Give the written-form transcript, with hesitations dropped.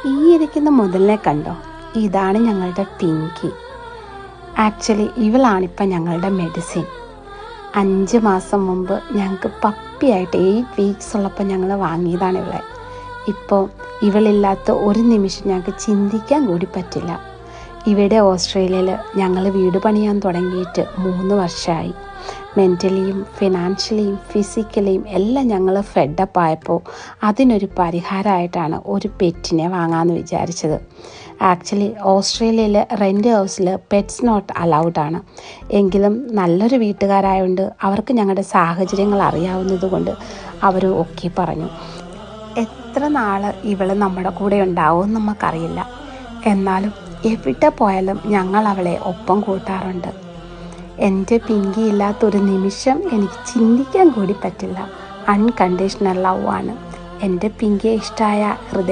ഈ ഇരിക്കുന്ന മുതലിനെ കണ്ടോ? ഇതാണ് ഞങ്ങളുടെ പിങ്കി. ആക്ച്വലി ഇവളാണിപ്പം ഞങ്ങളുടെ മെഡിസിൻ. 5 മാസം മുമ്പ് ഞങ്ങൾക്ക് പപ്പിയായിട്ട് 8 വീക്സ് ഉള്ളപ്പോൾ ഞങ്ങൾ വാങ്ങിയതാണ് ഇവളെ. ഇപ്പോൾ ഇവളില്ലാത്ത ഒരു നിമിഷം ഞങ്ങൾക്ക് ചിന്തിക്കാൻ കൂടി പറ്റില്ല. ഇവിടെ ഓസ്ട്രേലിയയിൽ ഞങ്ങൾ വീട് പണിയാൻ തുടങ്ങിയിട്ട് 3 വർഷമായി. മെൻ്റലിയും ഫിനാൻഷ്യലിയും ഫിസിക്കലിയും എല്ലാം ഞങ്ങൾ ഫെഡപ്പ് ആയപ്പോൾ അതിനൊരു പരിഹാരമായിട്ടാണ് ഒരു പെറ്റിനെ വാങ്ങാമെന്ന് വിചാരിച്ചത്. ആക്ച്വലി ഓസ്ട്രേലിയയിൽ റെൻ്റ് ഹൗസിൽ പെറ്റ്സ് നോട്ട് അലൗഡാണ്. എങ്കിലും നല്ലൊരു വീട്ടുകാരായതുകൊണ്ട് അവർക്ക് ഞങ്ങളുടെ സാഹചര്യങ്ങൾ അറിയാവുന്നത് കൊണ്ട് അവർ ഓക്കെ പറഞ്ഞു. എത്ര നാൾ ഇവൾ നമ്മുടെ കൂടെ ഉണ്ടാവുമെന്ന് നമുക്കറിയില്ല. എന്നാലും എവിടെ പോയാലും ഞങ്ങൾ അവളെ ഒപ്പം കൂട്ടാറുണ്ട്. എൻ്റെ പിങ്കി ഇല്ലാത്തൊരു നിമിഷം എനിക്ക് ചിന്തിക്കാൻ കൂടി പറ്റില്ല. അൺകണ്ടീഷണൽ ലവ് ആണ്. എൻ്റെ പിങ്കിയെ ഇഷ്ടമായ ഹൃദയം